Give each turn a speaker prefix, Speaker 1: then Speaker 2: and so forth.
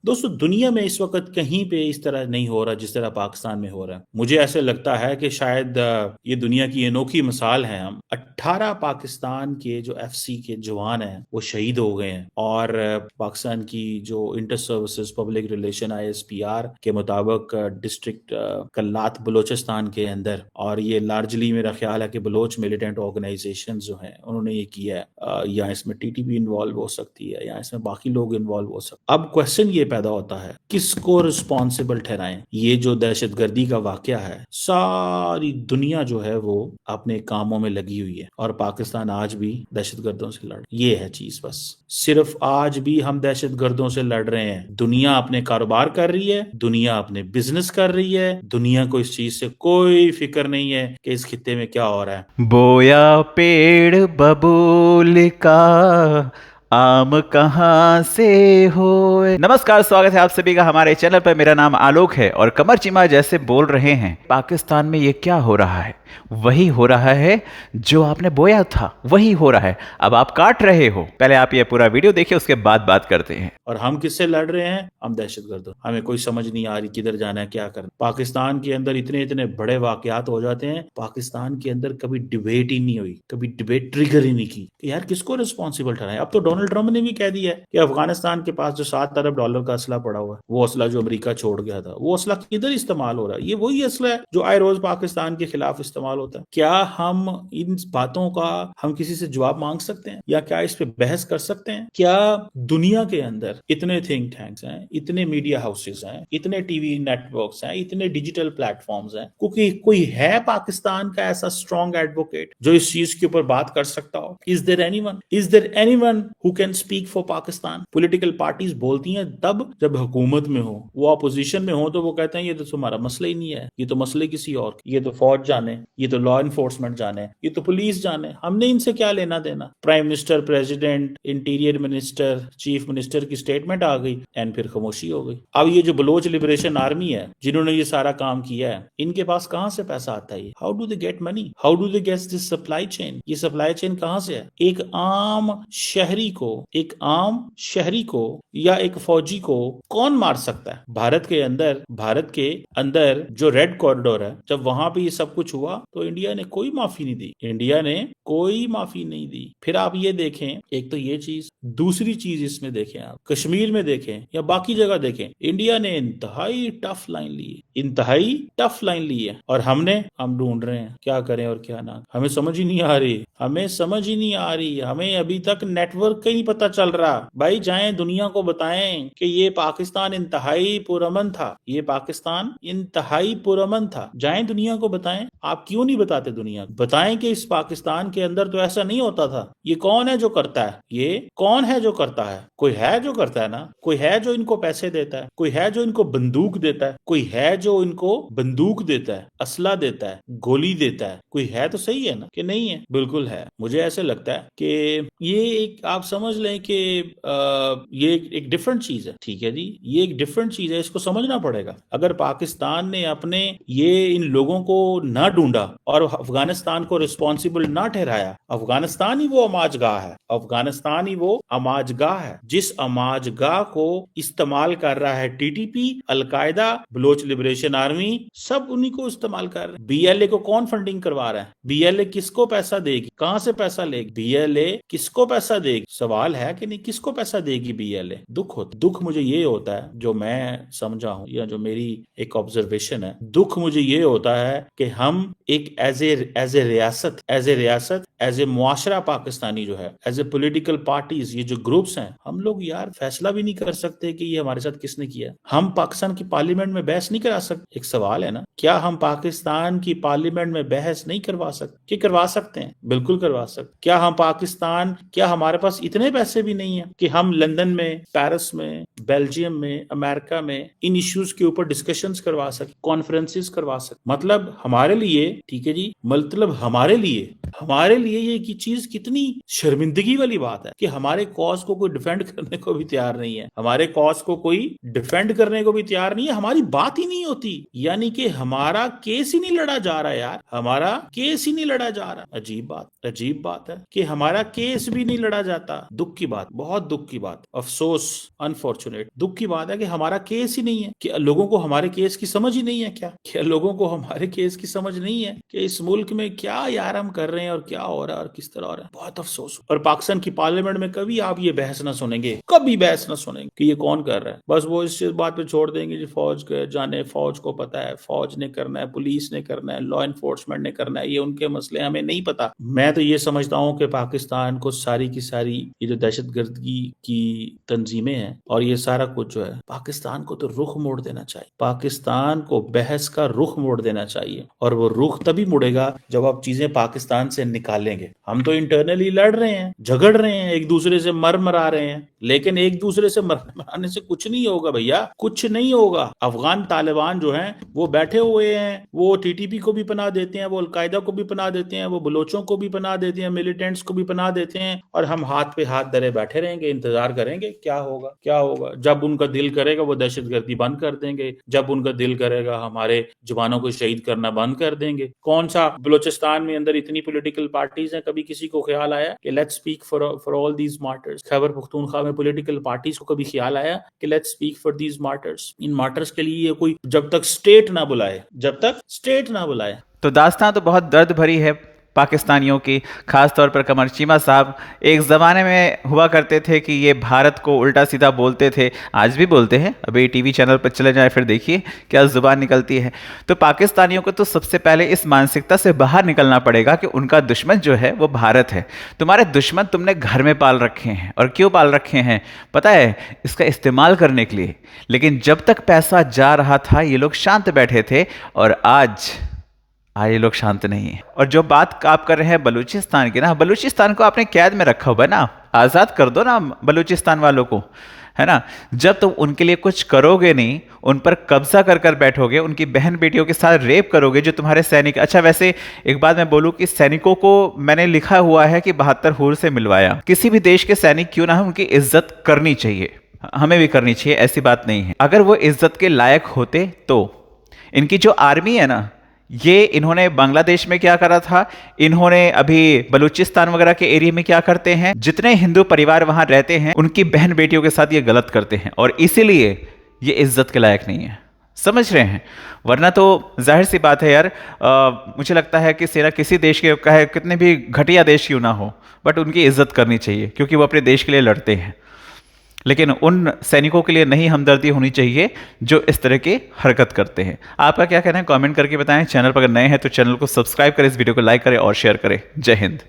Speaker 1: दोस्तों, दुनिया में इस वक्त कहीं पे इस तरह नहीं हो रहा जिस तरह पाकिस्तान में हो रहा है। मुझे ऐसे लगता है कि शायद ये दुनिया की अनोखी मिसाल है। हम 18 पाकिस्तान के जो एफसी के जवान हैं वो शहीद हो गए हैं, और पाकिस्तान की जो inter services public relation ISPR के मुताबिक डिस्ट्रिक्ट कल्लात बलोचिस्तान के अंदर, और ये लार्जली मेरा ख्याल है कि बलोच मिलिटेंट ऑर्गेनाइजेशन जो हैं उन्होंने ये किया है। या इसमें टीटीपी इन्वॉल्व हो सकती है, या इसमें बाकी लोग इन्वॉल्व हो सकते। अब क्वेश्चन ये पैदा होता है किसको रिस्पॉन्सिबल ठहराएं। ये जो दहशतगर्दी का वाकया है, सारी दुनिया जो है वो अपने कामों में लगी हुई है, और पाकिस्तान आज भी दहशतगर्दों से लड़, ये है चीज। बस सिर्फ आज भी हम दहशतगर्दों से लड़ रहे हैं। दुनिया अपने कारोबार कर रही है, दुनिया अपने बिजनेस कर रही है, दुनिया को इस चीज से कोई फिक्र नहीं है कि इस खित्ते में क्या हो रहा है।
Speaker 2: बोया पेड़ बबूल का, आम कहाँ से होए। नमस्कार, स्वागत है आप सभी का हमारे चैनल पर। मेरा नाम आलोक है और कमर चिमा जैसे बोल रहे हैं। पाकिस्तान में ये क्या हो रहा है? वही हो रहा है जो आपने बोया था, वही हो रहा है। अब आप काट रहे हो। पहले आप ये पूरा वीडियो देखिए, उसके बाद बात करते हैं।
Speaker 1: और हम किससे लड़ रहे हैं? हम दहशतगर्दों। हमें कोई समझ नहीं आ रही किधर जाना है, क्या करना। पाकिस्तान के अंदर इतने इतने बड़े वाकयात हो जाते हैं, पाकिस्तान के अंदर कभी डिबेट ही नहीं हुई, कभी डिबेट ट्रिगर ही नहीं की कि यार किसको रिस्पॉन्सिबल ठहराएं। अब तो डोनाल्ड ट्रंप ने भी कह दिया है कि अफगानिस्तान के पास जो $7 अरब का असला पड़ा हुआ है, वो असला जो अमरीका छोड़ गया था, वो असला किधर इस्तेमाल हो रहा है? ये वही असला है जो आए रोज पाकिस्तान के खिलाफ इस्तेमाल होता है। क्या हम इन बातों का हम किसी से जवाब मांग सकते हैं, या क्या इस पे बहस कर सकते हैं? क्या दुनिया के अंदर इतने थिंक टैंक्स हैं, इतने मीडिया हाउसेस हैं, इतने टीवी नेटवर्क्स हैं, इतने डिजिटल प्लेटफॉर्म्स हैं, क्योंकि कोई है पाकिस्तान का ऐसा स्ट्रॉन्ग एडवोकेट जो इस चीज के ऊपर बात कर सकता हो? Is there anyone who can speak for Pakistan? Political parties बोलती हैं तब जब हुकूमत में हो, वो अपोजिशन में हो तो वो कहते हैं ये तो तुम्हारा मसला ही नहीं है, ये तो मसले किसी और, ये तो फौज जाने, ये तो लॉ इन्फोर्समेंट जाने, ये तो पुलिस जाने, हमने इनसे क्या लेना देना। Prime minister, president, interior minister, chief minister की स्टेटमेंट आ गई एंड फिर खामोशी हो गई। अब ये जो बलोच लिबरेशन आर्मी है जिन्होंने ये सारा काम किया है, इनके पास कहां से पैसा आता है? How do they get money? How do they get this supply chain? ये सप्लाई चेन कहां से है? एक आम शहरी को या एक फौजी को कौन मार सकता है? भारत के अंदर जो रेड कॉरिडोर है, जब वहां पे ये सब कुछ हुआ तो इंडिया ने कोई माफी नहीं दी, इंडिया ने कोई माफी नहीं दी। फिर आप ये देखें, एक तो ये चीज, दूसरी चीज इसमें देखें, आप कश्मीर में देखें या बाकी जगह देखें, इंडिया ने इंतहाई टफ लाइन ली है, इंतहाई टफ लाइन ली है। और हम ढूंढ रहे हैं क्या करें और क्या ना। हमें समझ ही नहीं आ रही, हमें अभी तक नेटवर्क का ही नहीं पता चल रहा। भाई जाएं दुनिया को बताएं कि ये पाकिस्तान इंतहाई पुरअमन था, ये पाकिस्तान इंतहाई पुरअमन था। जाएं दुनिया को बताएं। आप क्यों नहीं बताते? दुनिया को बताएं कि इस पाकिस्तान के अंदर तो ऐसा नहीं होता था। ये कौन है जो करता है? ये कौन है जो करता है? कोई है जो करता है ना, कोई है जो इनको पैसे देता है, कोई है जो इनको बंदूक देता है, कोई है जो इनको बंदूक देता है, असला देता है, गोली देता है। कोई है तो सही है ना, कि नहीं है? बिल्कुल है। मुझे ऐसे लगता है कि ये एक, आप समझ लें कि ये एक डिफरेंट चीज है। ठीक है जी, ये एक डिफरेंट चीज है, इसको समझना पड़ेगा। अगर पाकिस्तान ने अपने ये इन लोगों को ना ढूंढा और अफगानिस्तान को रिस्पॉन्सिबल ना ठहराया, अफगानिस्तान ही वो अमाजगाह है, अफगानिस्तान ही वो अमाजगाह है जिस अमाजगाह को इस्तेमाल कर रहा है TTP, Al Qaeda, Baloch Liberation Army, सब उन्हीं को इस्तेमाल कर रहे हैं। बीएलए को कौन फंडिंग करवा रहा है? बीएलए किसको पैसा देगी? कहां से पैसा लेगी बीएलए? किसको पैसा देगी? सवाल है कि नहीं, किसको पैसा देगी बीएलए? दुख मुझे ये होता है, जो मैं समझा हूं या जो मेरी एक ऑब्जर्वेशन है, दुख मुझे ये होता है कि हम एक एज ए रियासत एज ए मुआशरा पाकिस्तानी जो है, एज ए पॉलिटिकल पार्टीज, ये जो ग्रुप्स हैं, हम लोग यार फैसला भी नहीं कर सकते कि ये हमारे साथ किसने किया। हम पाकिस्तान की पार्लियामेंट में बहस नहीं करा सकते। एक सवाल है ना, क्या हम पाकिस्तान की पार्लियामेंट में बहस नहीं करवा सकते? कि करवा सकते हैं, बिल्कुल करवा सकते। क्या हमारे पास इतने पैसे भी नहीं है कि हम लंदन में, पेरिस में, बेल्जियम में, अमेरिका में इन इश्यूज के ऊपर डिस्कशंस करवा सके, कॉन्फ्रेंसेस करवा सके? मतलब हमारे लिए ठीक है जी, मतलब हमारे लिए ये की चीज कितनी शर्मिंदगी वाली बात है कि हमारे कॉज को कोई डिफेंड करने को भी तैयार नहीं है, हमारे कॉज को कोई डिफेंड करने को भी तैयार नहीं है, हमारी बात ही नहीं होती, यानी कि हमारा केस ही नहीं लड़ा जा रहा यार, हमारा केस ही नहीं लड़ा जा रहा। अजीब बात है कि हमारा केस भी नहीं लड़ा जाता। दुख की बात, बहुत दुख की बात, अफसोस, अनफॉर्चुनेट दुख की बात है कि हमारा केस ही नहीं है, कि लोगों को हमारे केस की समझ ही नहीं है। क्या लोगों को हमारे केस की समझ नहीं है कि इस मुल्क में क्या यार हम कर रहे हैं और क्या हो रहा है और किस तरह हो रहा है। बहुत अफसोस। और पाकिस्तान की पार्लियामेंट में कभी आप ये बहस ना सुनेंगे, कभी बहस ना सुनेंगे कि ये कौन कर रहा है। बस वो इस बात पे छोड़ देंगे जी फौज के जाने, फौज को पता है, फौज ने करना है, पुलिस ने करना है, लॉ एनफोर्समेंट ने करना है, ये उनके मसले, हमें नहीं पता। मैं तो ये समझता हूँ कि पाकिस्तान को सारी की सारी ये जो दहशतगर्दी की तंजीमें हैं और ये सारा कुछ जो है, पाकिस्तान को तो रुख मोड़ देना चाहिए, पाकिस्तान को बहस का रुख मोड़ देना चाहिए। और वो रुख तभी मुड़ेगा जब आप चीजें पाकिस्तान से निकालेंगे। हम तो इंटरनली लड़ रहे हैं, झगड़ रहे हैं, एक दूसरे से मरा रहे हैं, लेकिन एक दूसरे से मराने से कुछ नहीं होगा भैया, कुछ नहीं होगा। अफगान तालिबान जो हैं वो बैठे हुए हैं, वो टीटीपी को भी पनाह देते हैं, वो अलकायदा को भी पनाह देते हैं, वो बलोचों को भी पनाह देते हैं, मिलिटेंट्स को भी पनाह देते हैं, और हम हाथ पे हाथ धरे बैठे रहेंगे, इंतजार करेंगे क्या होगा क्या होगा। जब उनका दिल करेगा वो दहशतगर्दी बंद कर देंगे, जब उनका दिल करेगा हमारे जवानों को शहीद करना बंद कर देंगे। कौन सा बलोचिस्तान में अंदर इतनी पॉलिटिकल पार्टीज हैं, कभी किसी को ख्याल आया कि let's speak for all these martyrs? Khyber Pakhtunkhwa में पॉलिटिकल पार्टीज को कभी ख्याल आया कि let's speak for these martyrs? In martyrs के लिए कोई जब तक स्टेट ना बुलाए।
Speaker 2: तो दास्तान तो बहुत दर्द भरी है पाकिस्तानियों की, खास तौर पर कमर चीमा साहब एक ज़माने में हुआ करते थे कि ये भारत को उल्टा सीधा बोलते थे, आज भी बोलते हैं। अभी टीवी चैनल पर चले जाए फिर देखिए क्या ज़ुबान निकलती है। तो पाकिस्तानियों को तो सबसे पहले इस मानसिकता से बाहर निकलना पड़ेगा कि उनका दुश्मन जो है वो भारत है। तुम्हारे दुश्मन तुमने घर में पाल रखे हैं, और क्यों पाल रखे हैं पता है? इसका इस्तेमाल करने के लिए। लेकिन जब तक पैसा जा रहा था ये लोग शांत बैठे थे, और आज ये लोग शांत नहीं है। और जो बात आप कर रहे हैं बलूचिस्तान की ना, बलूचिस्तान को आपने कैद में रखा हुआ है ना, आज़ाद कर दो ना बलूचिस्तान वालों को, है ना। जब तुम उनके लिए कुछ करोगे नहीं, उन पर कब्जा कर कर बैठोगे, उनकी बहन बेटियों के साथ रेप करोगे जो तुम्हारे सैनिक। अच्छा वैसे एक बात मैं बोलूं कि सैनिकों को मैंने लिखा हुआ है कि 72 हूर से मिलवाया। किसी भी देश के सैनिक क्यों ना हो, उनकी इज्जत करनी चाहिए, हमें भी करनी चाहिए, ऐसी बात नहीं है। अगर वो इज्जत के लायक होते तो। इनकी जो आर्मी है ना, ये इन्होंने बांग्लादेश में क्या करा था, इन्होंने अभी बलूचिस्तान वगैरह के एरिया में क्या करते हैं, जितने हिंदू परिवार वहां रहते हैं उनकी बहन बेटियों के साथ ये गलत करते हैं, और इसीलिए ये इज्जत के लायक नहीं है। समझ रहे हैं? वरना तो जाहिर सी बात है यार, मुझे लगता है कि सेना किसी देश के कहे कितने भी घटिया देश क्यों ना हो, बट उनकी इज्जत करनी चाहिए क्योंकि वो अपने देश के लिए लड़ते हैं। लेकिन उन सैनिकों के लिए नहीं हमदर्दी होनी चाहिए जो इस तरह की हरकत करते हैं। आपका क्या कहना है कमेंट करके बताएं। चैनल पर अगर नए हैं तो चैनल को सब्सक्राइब करें, इस वीडियो को लाइक करें और शेयर करें। जय हिंद।